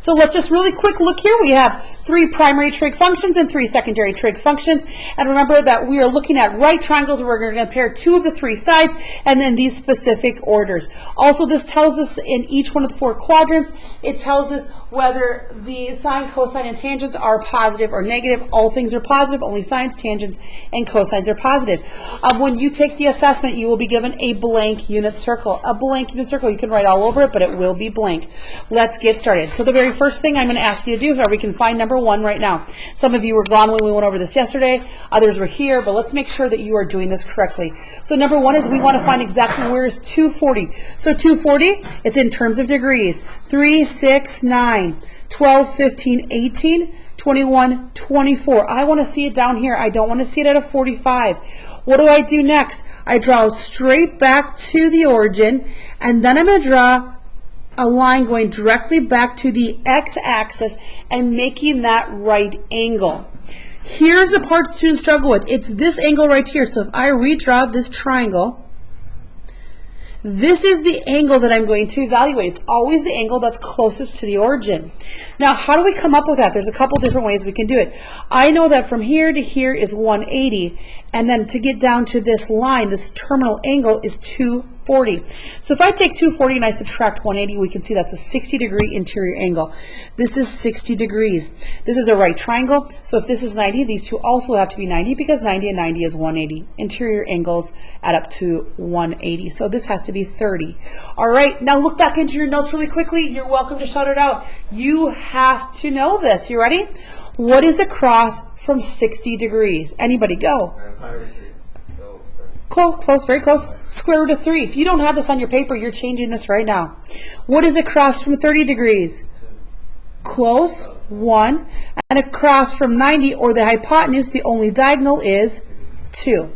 So let's just really quick look here. We have 3 primary trig functions and 3 secondary trig functions. And remember that we are looking at right triangles. We're going to compare 2 of the 3 sides and then these specific orders. Also, this tells us in each one of the 4 quadrants, it tells us whether the sine, cosine, and tangents are positive or negative. All things are positive. Only sines, tangents, and cosines are positive. When you take the assessment, you will be given a blank unit circle. A blank unit circle, you can write all over it, but it will be blank. Let's get started. So the very first thing I'm going to ask you to do, or we can find number 1 right now. Some of you were gone when we went over this yesterday. Others were here, but let's make sure that you are doing this correctly. So number 1 is we want to find exactly where is 240. So 240, it's in terms of degrees. 3, 6, 9, 12, 15, 18, 21, 24. I want to see it down here. I don't want to see it at a 45. What do I do next? I draw straight back to the origin, and then I'm going to draw a line going directly back to the x-axis and making that right angle. Here's the part students struggle with. It's this angle right here. So if I redraw this triangle, this is the angle that I'm going to evaluate. It's always the angle that's closest to the origin. Now, how do we come up with that? There's a couple different ways we can do it. I know that from here to here is 180, and then to get down to this line, this terminal angle is 240. So if I take 240 and I subtract 180, we can see that's a 60-degree interior angle. This is 60 degrees. This is a right triangle, so if this is 90, these two also have to be 90 because 90 and 90 is 180. Interior angles add up to 180, so this has to be 30. All right, now look back into your notes really quickly. You're welcome to shout it out. You have to know this. You ready? What is across from 60 degrees? Anybody, go. Close, very close. Square root of 3. If you don't have this on your paper, you're changing this right now. What is across from 30 degrees? Close, 1. And across from 90, or the hypotenuse, the only diagonal is 2.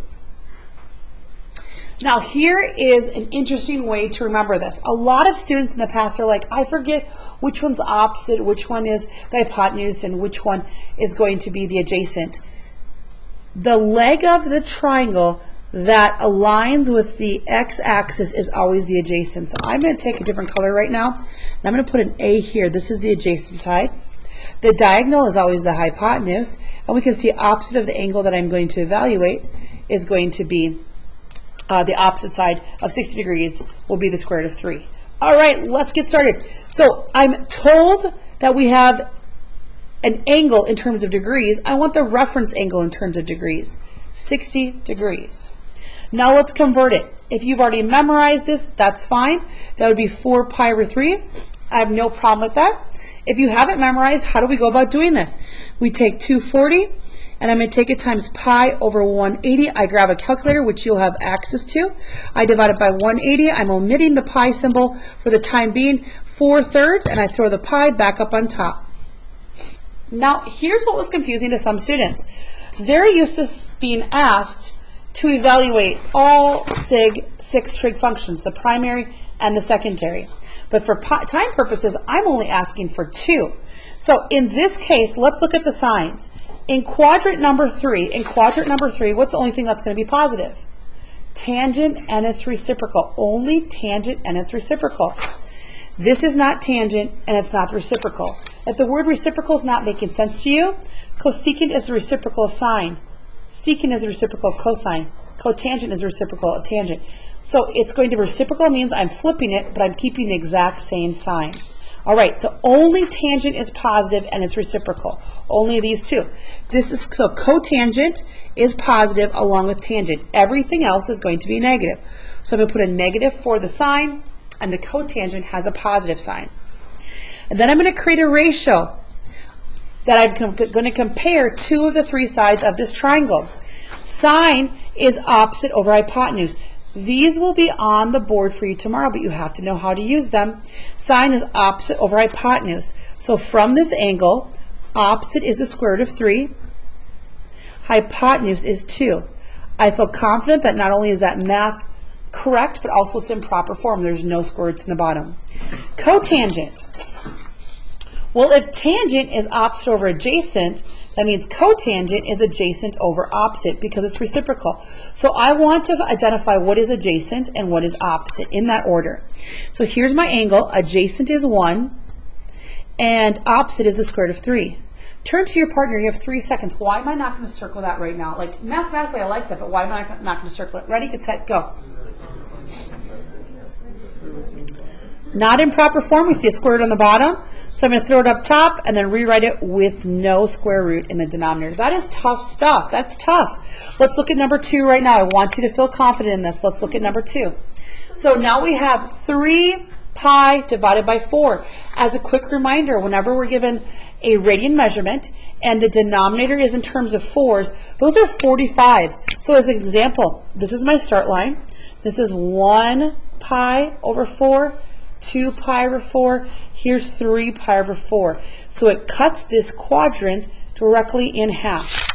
Now here is an interesting way to remember this. A lot of students in the past are like, I forget which one's opposite, which one is the hypotenuse, and which one is going to be the adjacent. The leg of the triangle that aligns with the x-axis is always the adjacent. So I'm going to take a different color right now, and I'm going to put an A here. This is the adjacent side. The diagonal is always the hypotenuse, and we can see opposite of the angle that I'm going to evaluate is going to be the opposite side of 60 degrees will be the square root of 3. All right, let's get started. So I'm told that we have an angle in terms of degrees. I want the reference angle in terms of degrees, 60 degrees. Now let's convert it. If you've already memorized this, that's fine. That would be 4 pi over 3. I have no problem with that. If you haven't memorized, how do we go about doing this? We take 240, and I'm going to take it times pi over 180. I grab a calculator, which you'll have access to. I divide it by 180. I'm omitting the pi symbol for the time being, 4/3, and I throw the pi back up on top. Now, here's what was confusing to some students. They're used to being asked to evaluate all 6 trig functions, the primary and the secondary. But for time purposes, I'm only asking for 2. So in this case, let's look at the signs. In quadrant number 3, what's the only thing that's going to be positive? Tangent and its reciprocal. Only tangent and its reciprocal. This is not tangent and it's not the reciprocal. If the word reciprocal is not making sense to you, cosecant is the reciprocal of sine. Secant is the reciprocal of cosine. Cotangent is the reciprocal of tangent. So it's going to be reciprocal means I'm flipping it, but I'm keeping the exact same sign. All right, so only tangent is positive and it's reciprocal. Only these two. So cotangent is positive along with tangent. Everything else is going to be negative. So I'm going to put a negative for the sign, and the cotangent has a positive sign. And then I'm going to create a ratio that I'm going to compare 2 of the 3 sides of this triangle. Sine is opposite over hypotenuse. These will be on the board for you tomorrow, but you have to know how to use them. Sine is opposite over hypotenuse. So from this angle, opposite is the square root of 3. Hypotenuse is 2. I feel confident that not only is that math correct, but also it's in proper form. There's no square roots in the bottom. Cotangent. Well, if tangent is opposite over adjacent, that means cotangent is adjacent over opposite because it's reciprocal. So I want to identify what is adjacent and what is opposite in that order. So here's my angle. Adjacent is 1 and opposite is the square root of 3. Turn to your partner. You have 3 seconds. Why am I not going to circle that right now? Like, mathematically, I like that, but why am I not going to circle it? Ready, get set, go. Not in proper form. We see a square root on the bottom. So I'm going to throw it up top and then rewrite it with no square root in the denominator. That is tough stuff. That's tough. Let's look at number 2 right now. I want you to feel confident in this. Let's look at number 2. So now we have 3 pi divided by 4. As a quick reminder, whenever we're given a radian measurement and the denominator is in terms of 4s, those are 45s. So as an example, this is my start line. This is 1 pi over 4, 2 pi over 4. Here's 3 pi over 4. So it cuts this quadrant directly in half.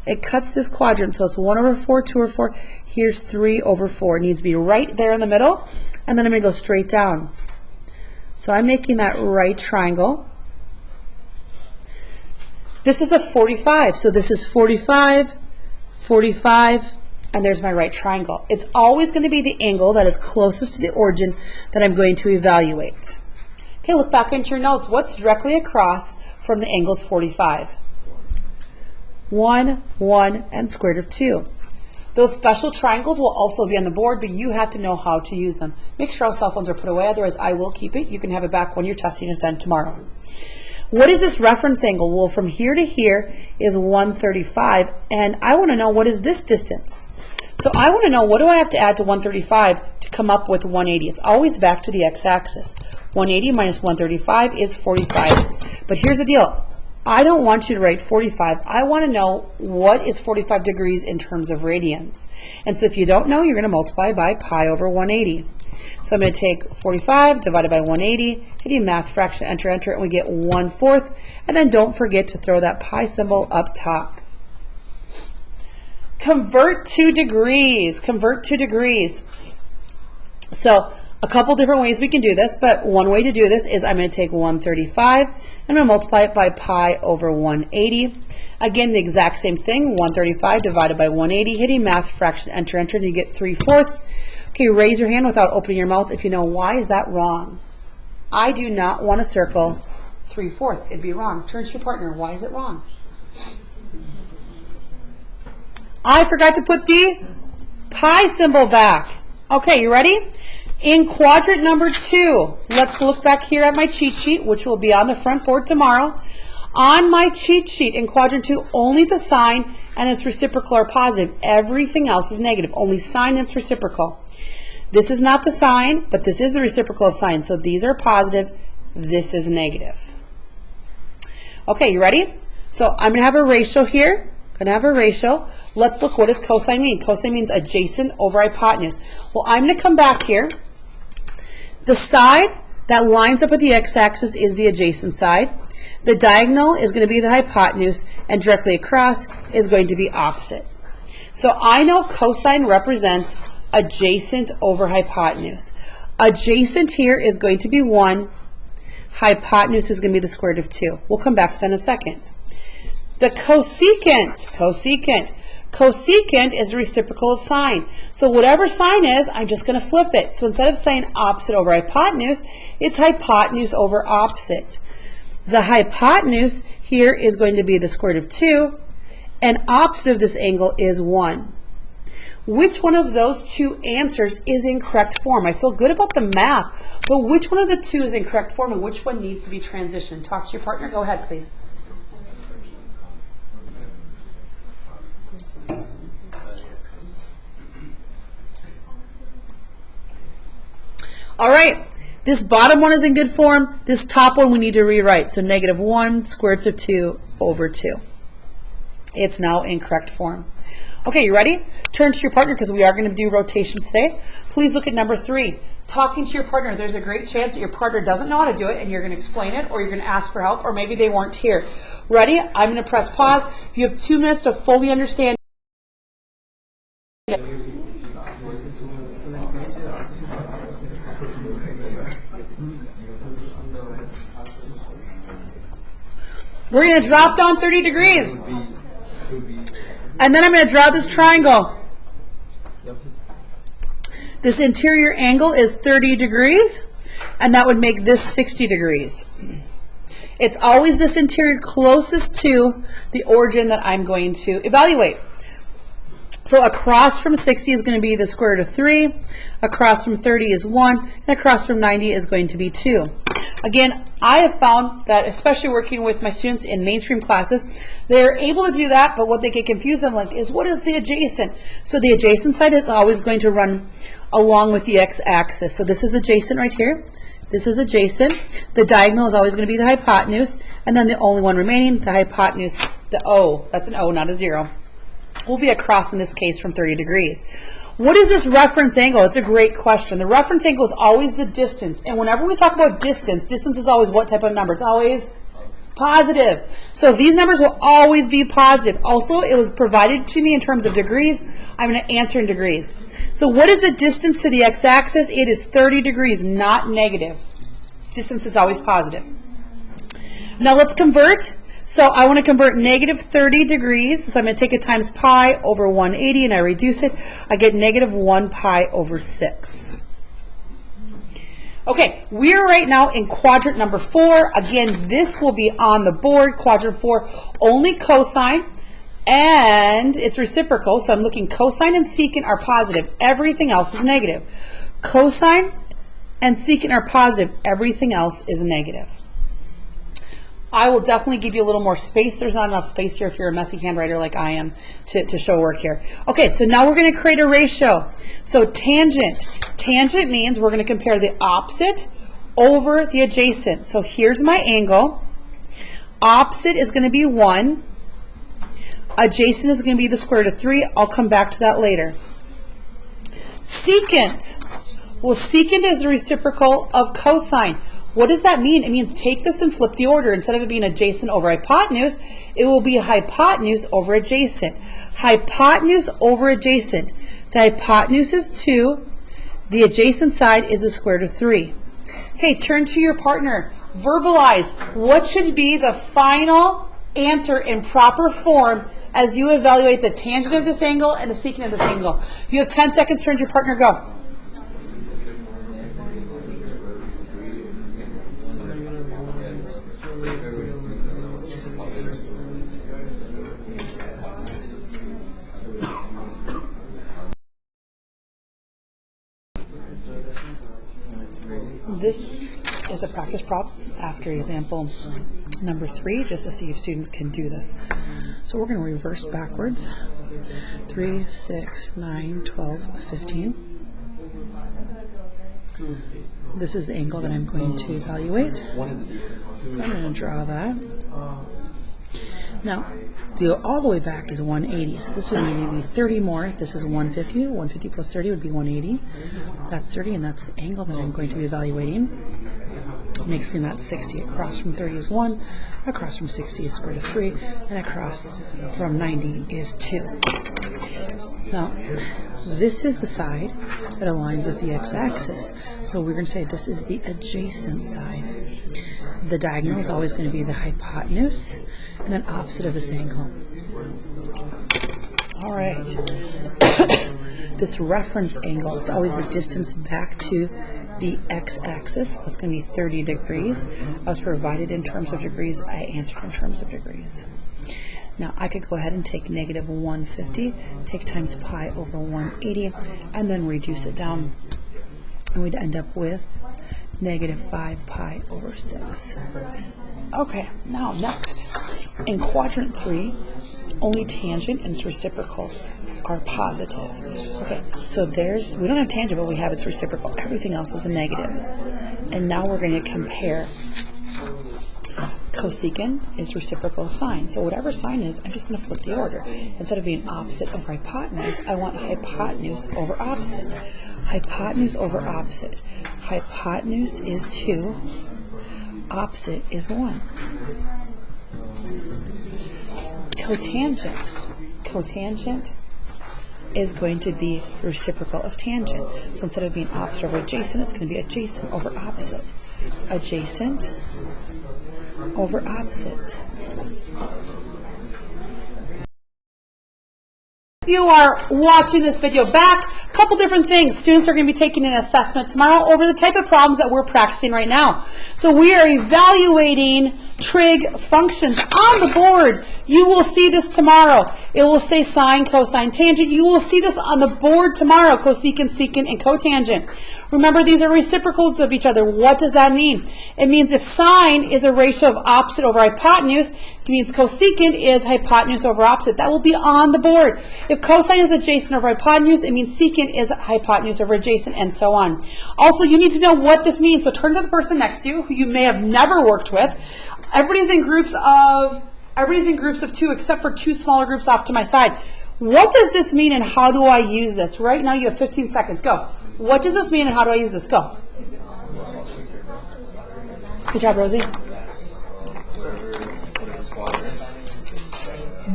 It cuts this quadrant, so it's 1 over 4, 2 over 4. Here's 3 over 4. It needs to be right there in the middle, and then I'm going to go straight down. So I'm making that right triangle. This is a 45, so this is 45, 45, and there's my right triangle. It's always going to be the angle that is closest to the origin that I'm going to evaluate. Okay, look back into your notes. What's directly across from the angles 45? 1, 1, and square root of 2. Those special triangles will also be on the board, but you have to know how to use them. Make sure all cell phones are put away, otherwise I will keep it. You can have it back when your testing is done tomorrow. What is this reference angle? Well, from here to here is 135, and I want to know what is this distance. So I want to know, what do I have to add to 135 to come up with 180? It's always back to the x-axis. 180 minus 135 is 45. But here's the deal. I don't want you to write 45. I want to know what is 45 degrees in terms of radians. And so if you don't know, you're going to multiply by pi over 180. So I'm going to take 45 divided by 180, hitting math fraction, enter, enter, and we get 1/4. And then don't forget to throw that pi symbol up top. Convert to degrees. Convert to degrees. So a couple different ways we can do this, but one way to do this is I'm going to take 135 and I'm going to multiply it by pi over 180. Again, the exact same thing, 135 divided by 180, hitting math fraction, enter, enter, and you get 3/4. Okay, raise your hand without opening your mouth if you know why is that wrong. I do not want to circle 3/4. It'd be wrong. Turn to your partner. Why is it wrong? I forgot to put the pi symbol back. Okay, you ready? In quadrant number 2, let's look back here at my cheat sheet, which will be on the front board tomorrow. On my cheat sheet in quadrant 2, only the sign and its reciprocal are positive. Everything else is negative. Only sign and its reciprocal. This is not the sign, but this is the reciprocal of sign. So these are positive. This is negative. Okay, you ready? So I'm going to have a ratio here. Going to have a ratio. Let's look, what does cosine mean? Cosine means adjacent over hypotenuse. Well, I'm going to come back here. The side that lines up with the x-axis is the adjacent side. The diagonal is going to be the hypotenuse, and directly across is going to be opposite. So I know cosine represents adjacent over hypotenuse. Adjacent here is going to be 1. Hypotenuse is going to be the square root of 2. We'll come back to that in a second. The cosecant is the reciprocal of sine. So whatever sine is, I'm just going to flip it. So instead of saying opposite over hypotenuse, it's hypotenuse over opposite. The hypotenuse here is going to be the square root of 2, and opposite of this angle is 1. Which one of those two answers is in correct form? I feel good about the math, but which one of the two is in correct form and which one needs to be transitioned? Talk to your partner. Go ahead, please. All right, this bottom one is in good form. This top one we need to rewrite. So -1 square root of 2 over 2. It's now in correct form. Okay, you ready? Turn to your partner because we are going to do rotations today. Please look at number 3. Talking to your partner. There's a great chance that your partner doesn't know how to do it and you're going to explain it, or you're going to ask for help, or maybe they weren't here. Ready? I'm going to press pause. You have 2 minutes to fully understand. We're going to drop down 30 degrees. And then I'm going to draw this triangle. This interior angle is 30 degrees. and that would make this 60 degrees. It's always this interior closest to the origin that I'm going to evaluate. So across from 60 is going to be the square root of 3, across from 30 is 1, and across from 90 is going to be 2. Again, I have found that, especially working with my students in mainstream classes, they're able to do that, but what they get confused on is what is the adjacent? So the adjacent side is always going to run along with the x-axis. So this is adjacent right here. This is adjacent. The diagonal is always going to be the hypotenuse, and then the only one remaining, the hypotenuse, the O, that's an O, not a 0, will be across in this case from 30 degrees. What is this reference angle? It's a great question. The reference angle is always the distance, and whenever we talk about distance, distance is always what type of number? It's always positive. So these numbers will always be positive. Also, it was provided to me in terms of degrees. I'm going to answer in degrees. So what is the distance to the x-axis? It is 30 degrees, not negative. Distance is always positive. Now let's convert. So I want to convert negative 30 degrees. So I'm going to take it times pi over 180, and I reduce it. I get negative 1 pi over 6. Okay, we're right now in quadrant number 4. Again, this will be on the board. Quadrant 4, only cosine, and it's reciprocal. So I'm looking cosine and secant are positive. Everything else is negative. Cosine and secant are positive. Everything else is negative. I will definitely give you a little more space. There's not enough space here if you're a messy handwriter like I am to show work here. Okay, so now we're going to create a ratio. So tangent. Tangent means we're going to compare the opposite over the adjacent. So here's my angle. Opposite is going to be 1. Adjacent is going to be the square root of 3. I'll come back to that later. Secant. Well, secant is the reciprocal of cosine. What does that mean? It means take this and flip the order. Instead of it being adjacent over hypotenuse, it will be hypotenuse over adjacent. Hypotenuse over adjacent. The hypotenuse is 2. The adjacent side is the square root of 3. Okay, turn to your partner. Verbalize. What should be the final answer in proper form as you evaluate the tangent of this angle and the secant of this angle? You have 10 seconds. Turn to your partner. Go. This is a practice problem after example number 3, just to see if students can do this. So we're going to reverse backwards. 3, 6, 9, 12, 15. This is the angle that I'm going to evaluate. So I'm going to draw that. Now, to go all the way back is 180. So this would need to be 30 more. This is 150. 150 plus 30 would be 180. That's 30, and that's the angle that I'm going to be evaluating. Mixing that 60. Across from 30 is 1. Across from 60 is square root of 3. And across from 90 is 2. Now, this is the side that aligns with the x-axis. So we're going to say this is the adjacent side. The diagonal is always going to be the hypotenuse, and then opposite of this angle. All right. This reference angle, it's always the distance back to the x-axis. That's going to be 30 degrees. I was provided in terms of degrees. I answered in terms of degrees. Now, I could go ahead and take negative 150, take times pi over 180, and then reduce it down. And we'd end up with negative 5 pi over 6. Okay, now next. In quadrant 3, only tangent and its reciprocal are positive. Okay, so we don't have tangent, but we have its reciprocal. Everything else is a negative. And now we're going to compare. Cosecant is reciprocal of sine. So whatever sine is, I'm just going to flip the order. Instead of being opposite over hypotenuse, I want hypotenuse over opposite. Hypotenuse over opposite. Hypotenuse is 2. Opposite is 1. Cotangent. Cotangent is going to be the reciprocal of tangent. So instead of being opposite over adjacent, it's going to be adjacent over opposite. Adjacent over opposite. you are watching this video back, a couple different things. Students are going to be taking an assessment tomorrow over the type of problems that we're practicing right now. So we are evaluating trig functions on the board. You will see this tomorrow. It will say sine, cosine, tangent. You will see this on the board tomorrow, cosecant, secant, and cotangent. Remember, these are reciprocals of each other. What does that mean? It means if sine is a ratio of opposite over hypotenuse, it means cosecant is hypotenuse over opposite. That will be on the board. If cosine is adjacent over hypotenuse, it means secant is hypotenuse over adjacent, and so on. Also, you need to know what this means. So turn to the person next to you who you may have never worked with. Everybody's in groups of two, except for two smaller groups off to my side. What does this mean and how do I use this? Right now you have 15 seconds. Go. What does this mean and how do I use this? Go. Good job, Rosie.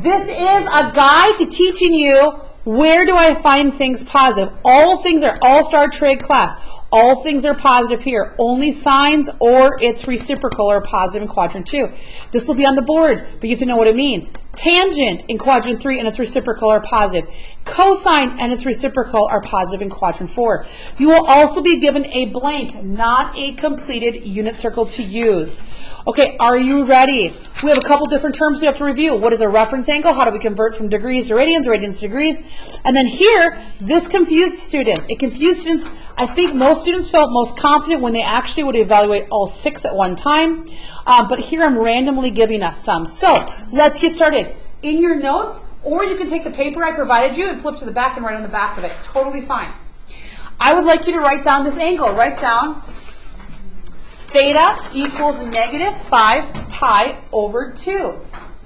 This is a guide to teaching you where do I find things positive. All things are all-star trig class. All things are positive here. Only sines or its reciprocal are positive in quadrant 2. This will be on the board, but you have to know what it means. Tangent in quadrant 3 and its reciprocal are positive. Cosine and its reciprocal are positive in quadrant 4. You will also be given a blank, not a completed unit circle to use. Okay, are you ready? We have a couple different terms we have to review. What is a reference angle? How do we convert from degrees to radians, radians to degrees? And then here, this confused students. It confused students. I think most students felt most confident when they actually would evaluate all 6 at one time. But here I'm randomly giving us some. So let's get started. In your notes, or you can take the paper I provided you and flip to the back and write on the back of it. Totally fine. I would like you to write down this angle. Write down theta equals negative 5 pi over 2.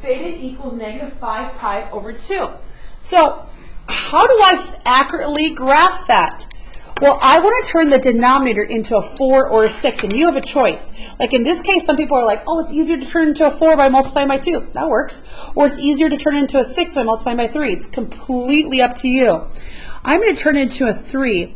Theta equals negative 5 pi over 2. So how do I accurately graph that? Well, I want to turn the denominator into a 4 or a 6, and you have a choice. Like in this case, some people are like, oh, it's easier to turn into a 4 by multiplying by 2. That works. Or it's easier to turn into a 6 by multiplying by 3. It's completely up to you. I'm going to turn it into a 3,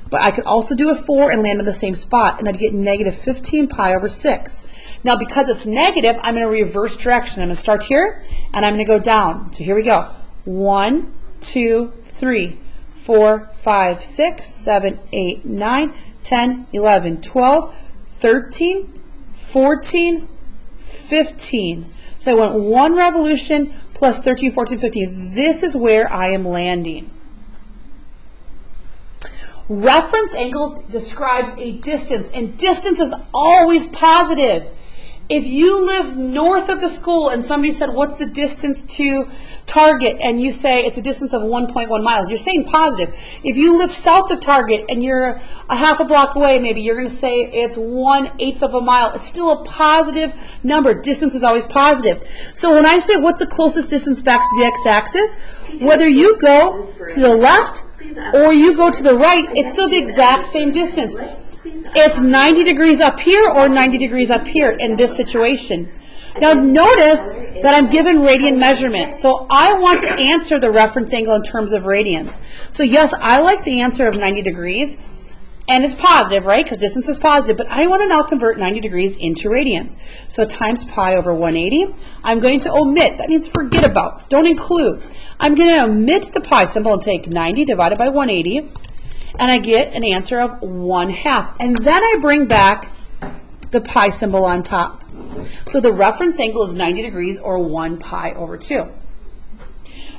but I could also do a 4 and land on the same spot, and I'd get negative 15 pi over 6. Now, because it's negative, I'm going to reverse direction. I'm going to start here, and I'm going to go down. So here we go. 1, 2, 3. 4, 5, 6, 7, 8, 9, 10, 11, 12, 13, 14, 15. So I went 1 revolution plus 13, 14, 15. This is where I am landing. Reference angle describes a distance, and distance is always positive. If you live north of the school and somebody said, what's the distance to Target, and you say it's a distance of 1.1 miles, you're saying positive. If you live south of Target and you're a half a block away, maybe you're going to say it's 1/8 of a mile. It's still a positive number. Distance is always positive. So when I say what's the closest distance back to the x-axis, whether you go to the left or you go to the right, it's still the exact same distance. It's 90 degrees up here or 90 degrees up here in this situation. Now notice that I'm given radian measurement. So I want to answer the reference angle in terms of radians. So yes, I like the answer of 90 degrees. And it's positive, right? Because distance is positive. But I want to now convert 90 degrees into radians. So times pi over 180. I'm going to omit. That means forget about. Don't include. I'm going to omit the pi symbol and take 90 divided by 180. And I get an answer of 1/2. And then I bring back the pi symbol on top. So the reference angle is 90 degrees or 1 pi over 2.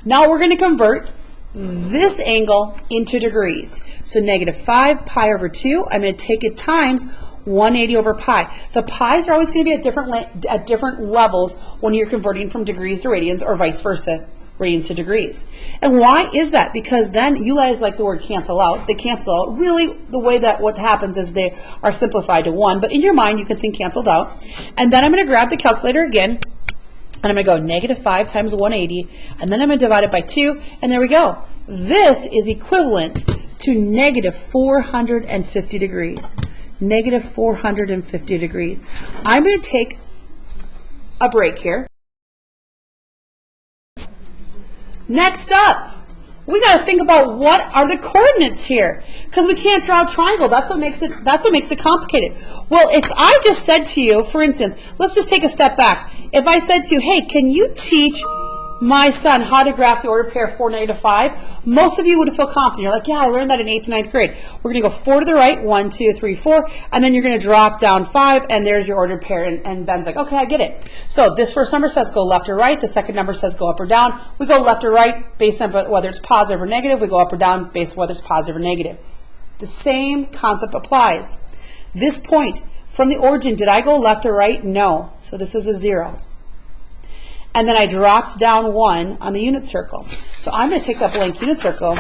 Now we're going to convert this angle into degrees. So negative 5 pi over 2, I'm going to take it times 180 over pi. The pi's are always going to be at different levels when you're converting from degrees to radians or vice versa, radians to degrees. And why is that? Because then you guys like the word cancel out. They cancel out. Really, the way that what happens is they are simplified to 1. But in your mind, you can think canceled out. And then I'm going to grab the calculator again. And I'm going to go negative 5 times 180. And then I'm going to divide it by 2. And there we go. This is equivalent to negative 450 degrees. Negative 450 degrees. I'm going to take a break here. Next up, we got to think about what are the coordinates here, because we can't draw a triangle. That's what makes it complicated. Well, if I just said to you, for instance, let's just take a step back. If I said to you, hey, can you teach my son how to graph the ordered pair 4, -5, most of you would feel confident. You're like, yeah, I learned that in 8th and 9th grade. We're going to go 4 to the right, 1, 2, 3, 4, and then you're going to drop down 5, and there's your ordered pair. And Ben's like, okay, I get it. So this first number says go left or right. The second number says go up or down. We go left or right based on whether it's positive or negative. We go up or down based on whether it's positive or negative. The same concept applies. This point, from the origin, did I go left or right? No. So this is a 0. And then I dropped down 1 on the unit circle. So I'm going to take that blank unit circle.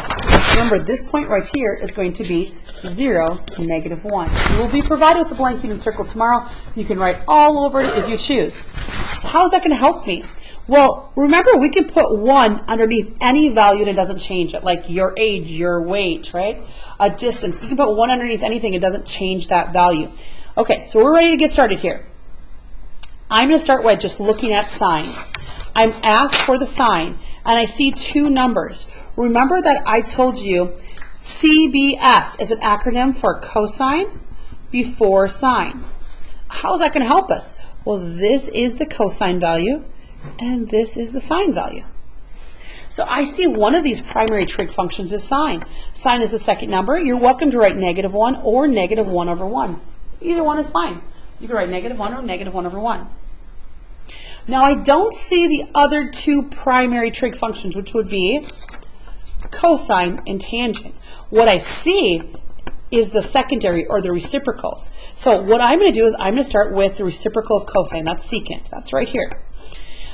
Remember, this point right here is going to be 0, -1. You will be provided with the blank unit circle tomorrow. You can write all over it if you choose. How is that going to help me? Well, remember, we can put 1 underneath any value and it doesn't change it, like your age, your weight, right? A distance. You can put 1 underneath anything. It doesn't change that value. Okay, so we're ready to get started here. I'm going to start with just looking at sign. I'm asked for the sign, and I see 2 numbers. Remember that I told you CBS is an acronym for cosine before sine. How is that going to help us? Well, this is the cosine value, and this is the sine value. So I see one of these primary trig functions is sine. Sine is the second number. You're welcome to write -1 or -1/1. Either one is fine. You can write -1 or -1/1. Now I don't see the other 2 primary trig functions, which would be cosine and tangent. What I see is the secondary or the reciprocals. So what I'm going to do is I'm going to start with the reciprocal of cosine. That's secant. That's right here.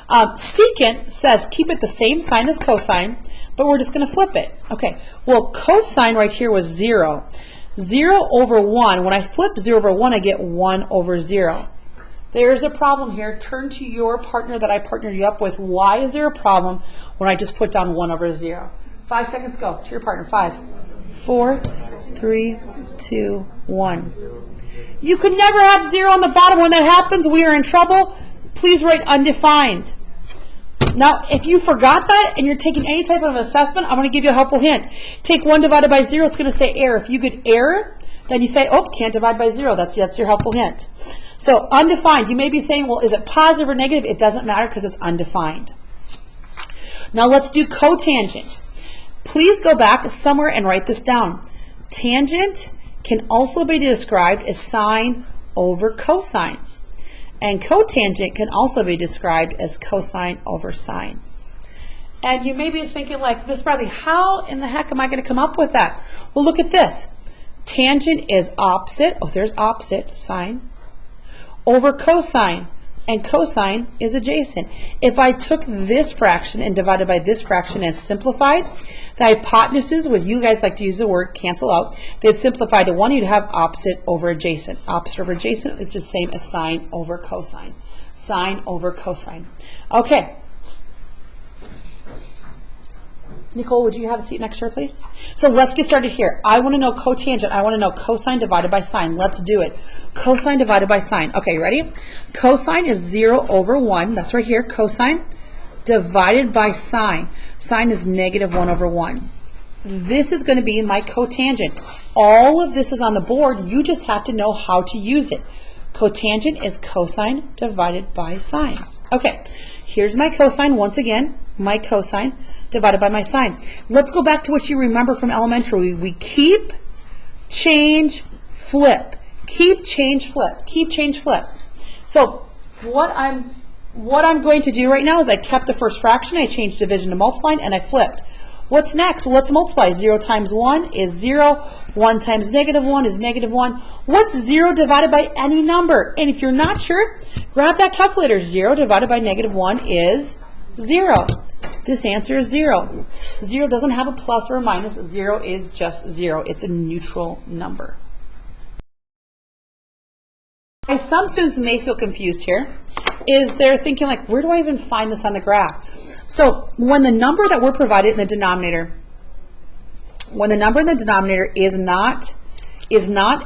Secant says keep it the same sign as cosine, but we're just going to flip it. Okay, well, cosine right here was 0. 0 over 1. When I flip 0 over 1, I get 1 over 0. There's a problem here. Turn to your partner that I partnered you up with. Why is there a problem when I just put down 1 over 0? 5 seconds, go to your partner. 5, 4, 3, 2, 1. You could never have 0 on the bottom. When that happens, we are in trouble. Please write undefined. Now, if you forgot that and you're taking any type of assessment, I'm going to give you a helpful hint. Take 1 divided by 0, it's going to say error. If you get error, then you say, oh, can't divide by 0. That's your helpful hint. So undefined, you may be saying, well, is it positive or negative? It doesn't matter because it's undefined. Now let's do cotangent. Please go back somewhere and write this down. Tangent can also be described as sine over cosine. And cotangent can also be described as cosine over sine. And you may be thinking like, Miss Bradley, how in the heck am I going to come up with that? Well, look at this. Tangent is opposite, oh, there's opposite, sine, over cosine, and cosine is adjacent. If I took this fraction and divided by this fraction and simplified, the hypotenuses, what you guys like to use the word, cancel out, they'd simplify to 1, you'd have opposite over adjacent. Opposite over adjacent is just same as sine over cosine. Sine over cosine. Okay. Nicole, would you have a seat next to her, please? So let's get started here. I want to know cotangent. I want to know cosine divided by sine. Let's do it. Cosine divided by sine. Okay, ready? Cosine is 0 over 1. That's right here. Cosine divided by sine. Sine is -1 over 1. This is going to be my cotangent. All of this is on the board. You just have to know how to use it. Cotangent is cosine divided by sine. Okay, here's my cosine once again. My cosine divided by my sine. Let's go back to what you remember from elementary. We keep, change, flip. Keep, change, flip. Keep, change, flip. So what I'm going to do right now is I kept the first fraction, I changed division to multiplying, and I flipped. What's next? Well, let's multiply. 0 times 1 is 0. 1 times -1 is -1. What's 0 divided by any number? And if you're not sure, grab that calculator. 0 divided by -1 is 0. This answer is 0. 0 doesn't have a plus or a minus. 0 is just 0. It's a neutral number. Some students may feel confused here is they're thinking like, where do I even find this on the graph? So when the number that we're provided in the denominator, when the number in the denominator is not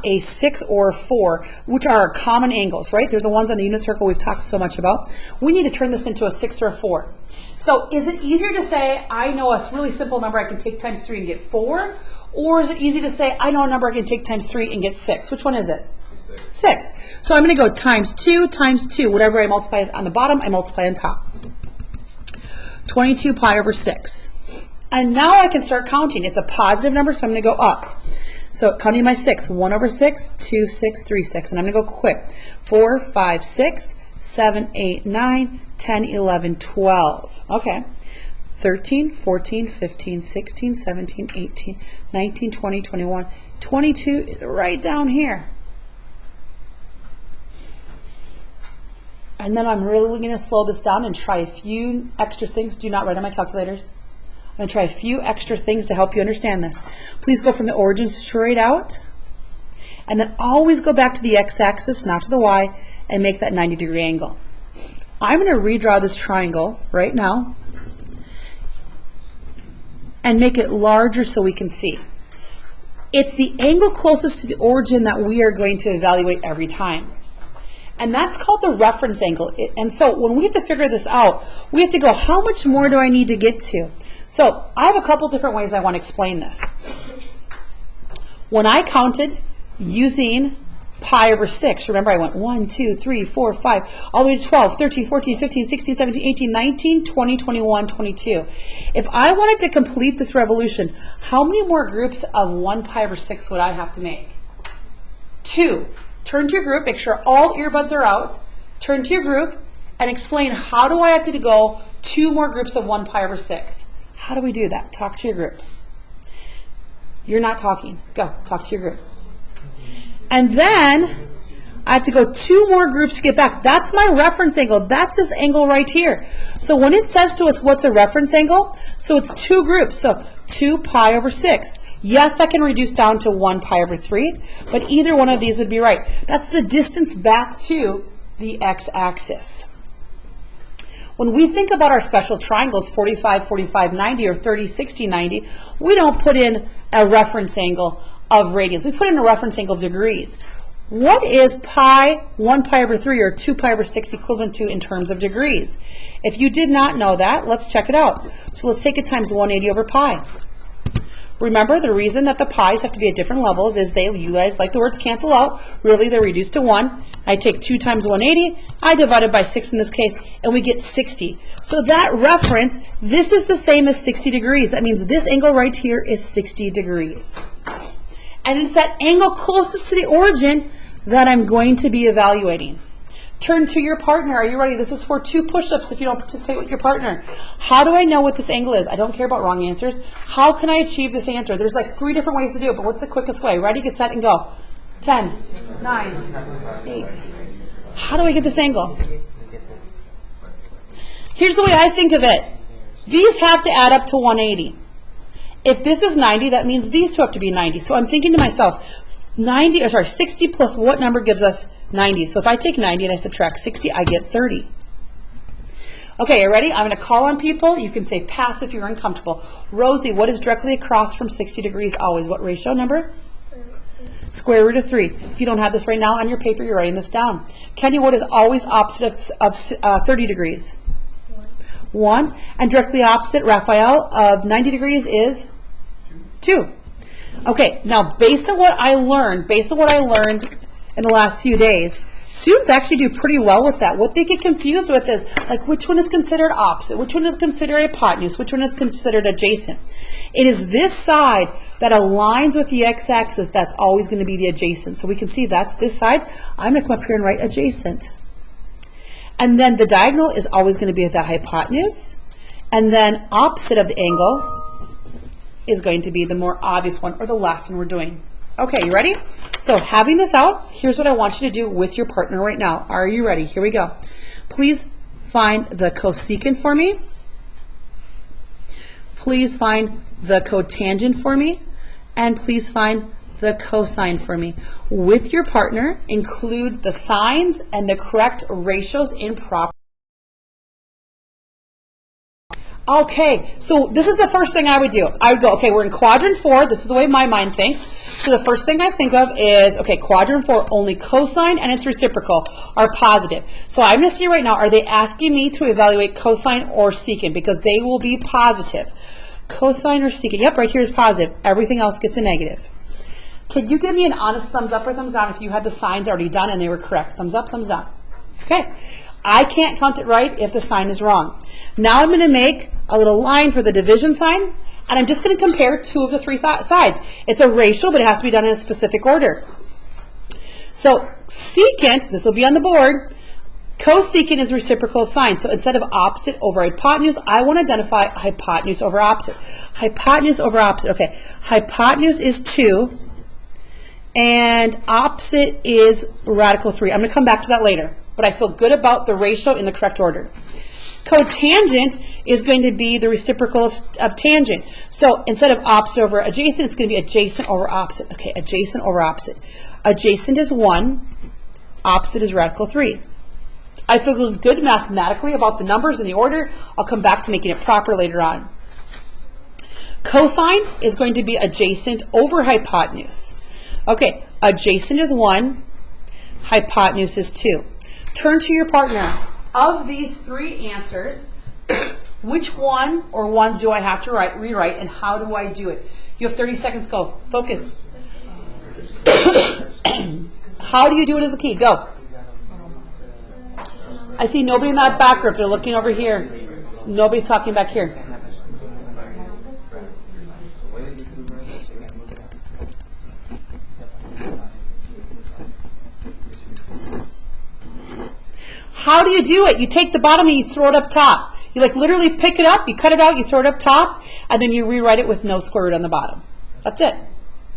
a 6 or a 4, which are our common angles, right? They're the ones on the unit circle we've talked so much about. We need to turn this into a 6 or a 4. So is it easier to say, I know a really simple number I can take times 3 and get 4? Or is it easy to say, I know a number I can take times 3 and get 6? Which one is it? 6. So I'm going to go times 2 times 2. Whatever I multiply on the bottom, I multiply on top. 22 pi over 6. And now I can start counting. It's a positive number, so I'm going to go up. So counting my 6, 1 over 6, 2, 6, 3, 6. And I'm going to go quick. 4, 5, 6, 7, 8, 9, 10, 11, 12. Okay. 13, 14, 15, 16, 17, 18, 19, 20, 21, 22, right down here. And then I'm really going to slow this down and try a few extra things. Do not write on my calculators. I'm going to try a few extra things to help you understand this. Please go from the origin straight out, and then always go back to the x-axis, not to the y, and make that 90-degree angle. I'm going to redraw this triangle right now and make it larger so we can see. It's the angle closest to the origin that we are going to evaluate every time. And that's called the reference angle. And so when we have to figure this out, we have to go, how much more do I need to get to? So I have a couple different ways I want to explain this. When I counted using pi over 6, remember I went 1, 2, 3, 4, 5, all the way to 12, 13, 14, 15, 16, 17, 18, 19, 20, 21, 22. If I wanted to complete this revolution, how many more groups of 1 pi over 6 would I have to make? 2. Turn to your group, make sure all earbuds are out, turn to your group, and explain how do I have to go 2 more groups of 1 pi over 6. How do we do that? Talk to your group. You're not talking. Go, talk to your group. And then I have to go 2 more groups to get back. That's my reference angle. That's this angle right here. So when it says to us what's a reference angle, so it's 2 groups. So 2 pi over 6. Yes, I can reduce down to 1 pi over 3, but either one of these would be right. That's the distance back to the x-axis. When we think about our special triangles, 45, 45, 90, or 30, 60, 90, we don't put in a reference angle of radians. We put in a reference angle of degrees. What is pi, 1 pi over 3, or 2 pi over 6 equivalent to in terms of degrees? If you did not know that, let's check it out. So let's take it times 180 over pi. Remember, the reason that the pi's have to be at different levels is you guys like the words cancel out. Really, they're reduced to 1. I take 2 times 180. I divide it by 6 in this case, and we get 60. So that reference, this is the same as 60 degrees. That means this angle right here is 60 degrees. And it's that angle closest to the origin that I'm going to be evaluating. Turn to your partner. Are you ready? This is for 2 push-ups if you don't participate with your partner. How do I know what this angle is? I don't care about wrong answers. How can I achieve this answer? There's like 3 different ways to do it, but what's the quickest way? Ready, get set, and go. 10, 9, 8. How do I get this angle? Here's the way I think of it. These have to add up to 180. If this is 90, that means these 2 have to be 90. So I'm thinking to myself, 60 plus what number gives us 90? So if I take 90 and I subtract 60, I get 30. Okay, you ready? I'm going to call on people. You can say pass if you're uncomfortable. Rosie, what is directly across from 60 degrees always? What ratio number? Square root of 3. If you don't have this right now on your paper, you're writing this down. Kenny, what is always opposite of 30 degrees? 1. And directly opposite, Raphael, of 90 degrees is 2. Okay, now based on what I learned in the last few days, students actually do pretty well with that. What they get confused with is, like, which one is considered opposite, which one is considered hypotenuse, which one is considered adjacent. It is this side that aligns with the x-axis that's always going to be the adjacent. So we can see that's this side. I'm going to come up here and write adjacent. And then the diagonal is always going to be the hypotenuse. And then opposite of the angle is going to be the more obvious one, or the last one we're doing. Okay, you ready? So having this out, here's what I want you to do with your partner right now. Are you ready? Here we go. Please find the cosecant for me. Please find the cotangent for me. And please find the cosine for me. With your partner, include the signs and the correct ratios in proper. Okay, so this is the first thing I would do. I would go, okay, we're in quadrant 4. This is the way my mind thinks. So the first thing I think of is, okay, quadrant 4, only cosine and its reciprocal are positive. So I'm going to see right now, are they asking me to evaluate cosine or secant? Because they will be positive. Cosine or secant? Yep, right here is positive. Everything else gets a negative. Can you give me an honest thumbs up or thumbs down if you had the signs already done and they were correct? Thumbs up, thumbs down. Okay. I can't count it right if the sign is wrong. Now I'm going to make a little line for the division sign, and I'm just going to compare two of the three sides. It's a ratio, but it has to be done in a specific order. So secant, this will be on the board, cosecant is reciprocal of sine. So instead of opposite over hypotenuse, I want to identify hypotenuse over opposite. Hypotenuse over opposite. Okay, hypotenuse is 2, and opposite is radical 3. I'm going to come back to that later, but I feel good about the ratio in the correct order. Cotangent is going to be the reciprocal of tangent. So instead of opposite over adjacent, it's going to be adjacent over opposite. Okay, adjacent over opposite. Adjacent is 1, opposite is radical 3. I feel good mathematically about the numbers in the order. I'll come back to making it proper later on. Cosine is going to be adjacent over hypotenuse. Okay, adjacent is 1, hypotenuse is 2. Turn to your partner. Of these three answers, which one or ones do I have to rewrite, and how do I do it? You have 30 seconds. Go. Focus. How do you do it is the key. Go. I see nobody in that back group. They're looking over here. Nobody's talking back here. How do you do it? You take the bottom and you throw it up top. You like literally pick it up, you cut it out, you throw it up top, and then you rewrite it with no square root on the bottom. That's it.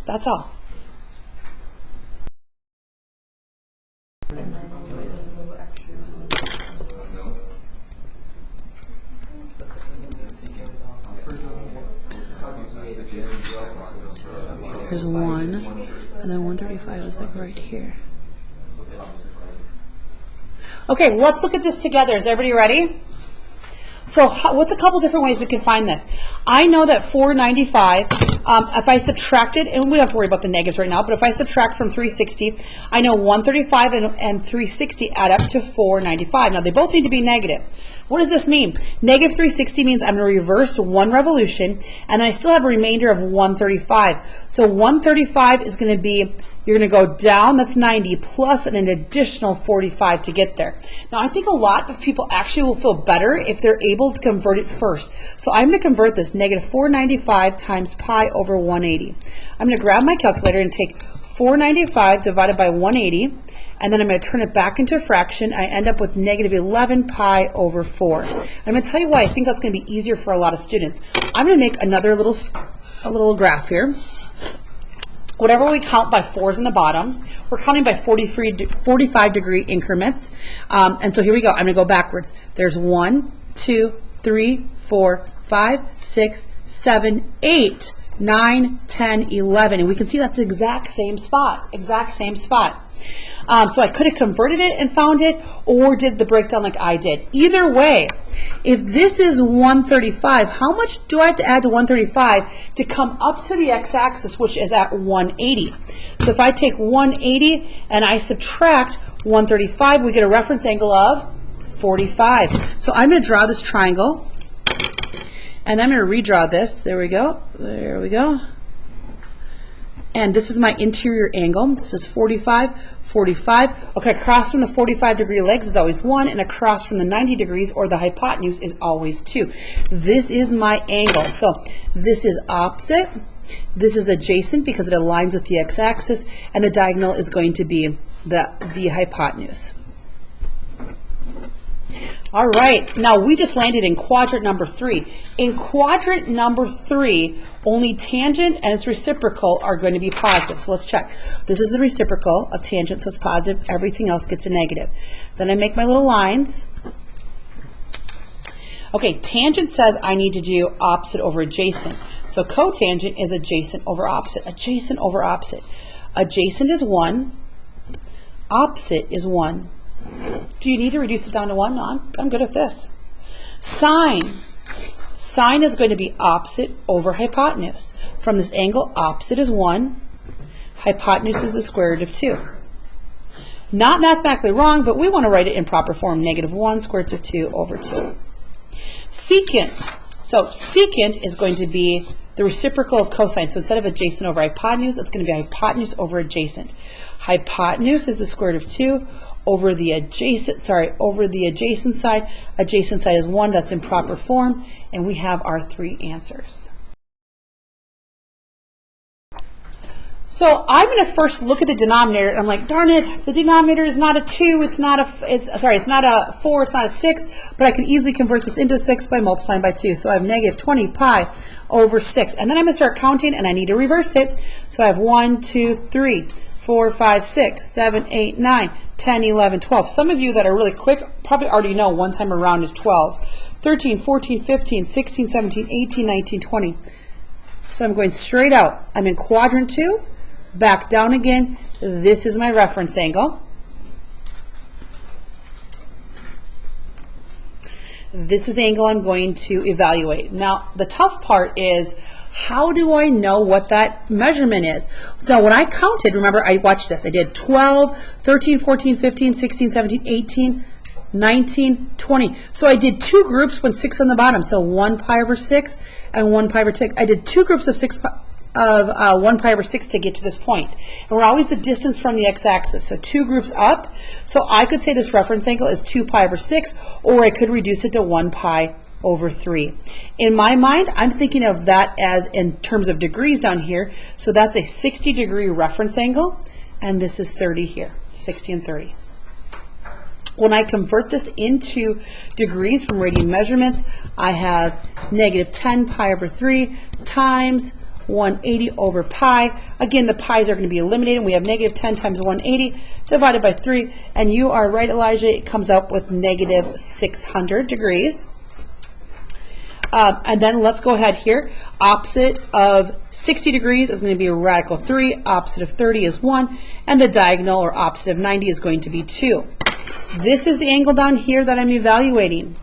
That's all. There's 1, and then 135 is like right here. Okay, let's look at this together. Is everybody ready? So what's a couple different ways we can find this? I know that 495, if I subtracted, and we don't have to worry about the negatives right now, but if I subtract from 360, I know 135 and 360 add up to 495. Now, they both need to be negative. What does this mean? Negative 360 means I'm going to reverse 1 revolution, and I still have a remainder of 135. So 135 is going to be, you're going to go down, that's 90, plus an additional 45 to get there. Now, I think a lot of people actually will feel better if they're able to convert it first. So I'm going to convert this negative 495 times pi over 180. I'm going to grab my calculator and take 495 divided by 180, and then I'm going to turn it back into a fraction. I end up with negative 11 pi over 4. I'm going to tell you why I think that's going to be easier for a lot of students. I'm going to make another little graph here. Whatever we count by 4s in the bottom, we're counting by 45 degree increments. And so here we go. I'm going to go backwards. There's 1, 2, 3, 4, 5, 6, 7, 8, 9, 10, 11. And we can see that's the exact same spot. Exact same spot. So I could have converted it and found it, or did the breakdown like I did. Either way, if this is 135, how much do I have to add to 135 to come up to the x-axis, which is at 180? So if I take 180 and I subtract 135, we get a reference angle of 45. So I'm going to draw this triangle, and I'm going to redraw this. There we go. There we go. And this is my interior angle. This is 45, 45. Okay, across from the 45 degree legs is always 1, and across from the 90 degrees or the hypotenuse is always 2. This is my angle. So this is opposite. This is adjacent because it aligns with the x-axis, and the diagonal is going to be the hypotenuse. All right, now we just landed in quadrant number 3. In quadrant number 3, only tangent and its reciprocal are going to be positive. So let's check. This is the reciprocal of tangent, so it's positive. Everything else gets a negative. Then I make my little lines. Okay, tangent says I need to do opposite over adjacent. So cotangent is adjacent over opposite. Adjacent over opposite. Adjacent is 1. Opposite is 1. Do you need to reduce it down to 1? No, I'm good with this. Sine. Sine is going to be opposite over hypotenuse. From this angle, opposite is 1. Hypotenuse is the square root of 2. Not mathematically wrong, but we want to write it in proper form. Negative 1 square root of 2 over 2. Secant. So secant is going to be the reciprocal of cosine. So instead of adjacent over hypotenuse, it's going to be hypotenuse over adjacent. Hypotenuse is the square root of 2 over the adjacent side. Adjacent side is 1, that's in proper form, and we have our 3 answers. So I'm going to first look at the denominator, and I'm like, darn it, the denominator is not a 2, it's not a 4, it's not a 6, but I can easily convert this into 6 by multiplying by 2. So I have negative 20 pi over 6. And then I'm going to start counting, and I need to reverse it. So I have 1, 2, 3, 4, 5, 6, 7, 8, 9, 10, 11, 12. Some of you that are really quick probably already know 1 time around is 12. 13, 14, 15, 16, 17, 18, 19, 20. So I'm going straight out. I'm in quadrant 2. Back down again. This is my reference angle. This is the angle I'm going to evaluate. Now, the tough part is, how do I know what that measurement is? Now, when I counted, remember, I watched this. I did 12, 13, 14, 15, 16, 17, 18, 19, 20. So I did 2 groups with 6 on the bottom. So 1 pi over 6 and 1 pi over 6. I did 2 groups of 1 pi over 6 to get to this point. And we're always the distance from the x-axis, so 2 groups up. So I could say this reference angle is 2 pi over 6, or I could reduce it to 1 pi over 3. In my mind, I'm thinking of that as in terms of degrees down here. So that's a 60-degree reference angle, and this is 30 here, 60 and 30. When I convert this into degrees from radian measurements, I have negative 10 pi over 3 times 180 over pi. Again, the pi's are going to be eliminated. We have negative 10 times 180 divided by 3. And you are right, Elijah. It comes up with negative 600 degrees. And then let's go ahead here. Opposite of 60 degrees is going to be a radical 3. Opposite of 30 is 1. And the diagonal, or opposite of 90, is going to be 2. This is the angle down here that I'm evaluating.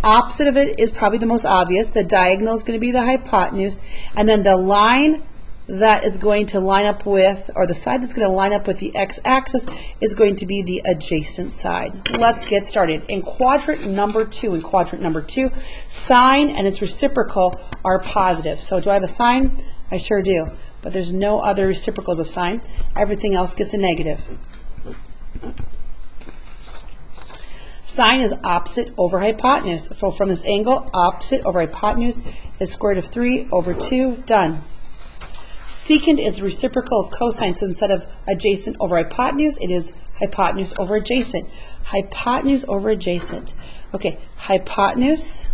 Opposite of it is probably the most obvious. The diagonal is going to be the hypotenuse, and then the line that is going to line up with, or the side that's going to line up with the x-axis, is going to be the adjacent side. Let's get started. In quadrant number 2, sine and its reciprocal are positive. So do I have a sine? I sure do. But there's no other reciprocals of sine. Everything else gets a negative. Sine is opposite over hypotenuse. So from this angle, opposite over hypotenuse is square root of 3 over 2. Done. Secant is the reciprocal of cosine. So instead of adjacent over hypotenuse, it is hypotenuse over adjacent. Hypotenuse over adjacent. Okay, hypotenuse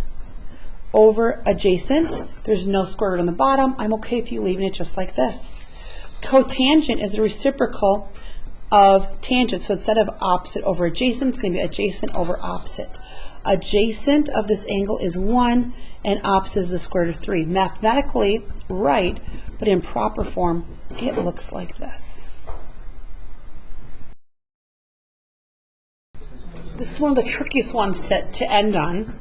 over adjacent. There's no square root on the bottom. I'm okay if you leaving it just like this. Cotangent is the reciprocal of tangent. So instead of opposite over adjacent, it's going to be adjacent over opposite. Adjacent of this angle is 1, and opposite is the square root of 3. Mathematically right, but in proper form, it looks like this. This is one of the trickiest ones to end on.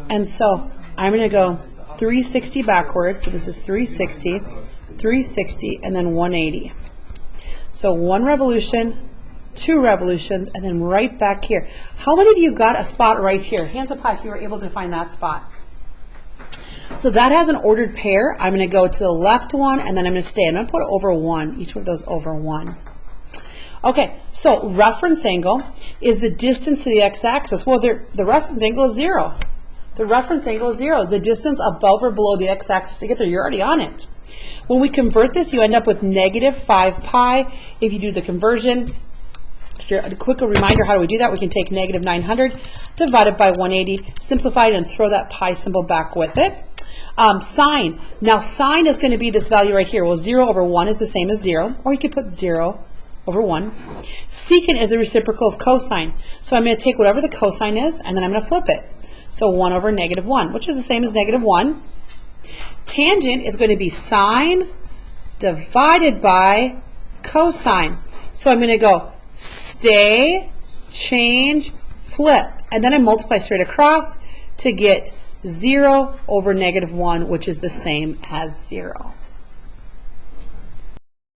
And so I'm going to go 360 backwards. So this is 360, 360, and then 180. So 1 revolution, 2 revolutions, and then right back here. How many of you got a spot right here? Hands up high if you were able to find that spot. So that has an ordered pair. I'm going to go to the left one, and then I'm going to stay. I'm going to put over 1, each of those over 1. Okay, so reference angle is the distance to the x-axis. Well, the reference angle is 0. The reference angle is 0. The distance above or below the x-axis to get there, you're already on it. When we convert this, you end up with negative 5 pi. If you do the conversion, a quick reminder, how do we do that? We can take negative 900 divided by 180, simplify it, and throw that pi symbol back with it. Sine. Now, sine is going to be this value right here. Well, 0 over 1 is the same as 0, or you could put 0 over 1. Secant is a reciprocal of cosine. So I'm going to take whatever the cosine is, and then I'm going to flip it. So 1 over negative 1, which is the same as negative 1. Tangent is going to be sine divided by cosine. So I'm going to go stay, change, flip, and then I multiply straight across to get 0 over negative 1, which is the same as 0.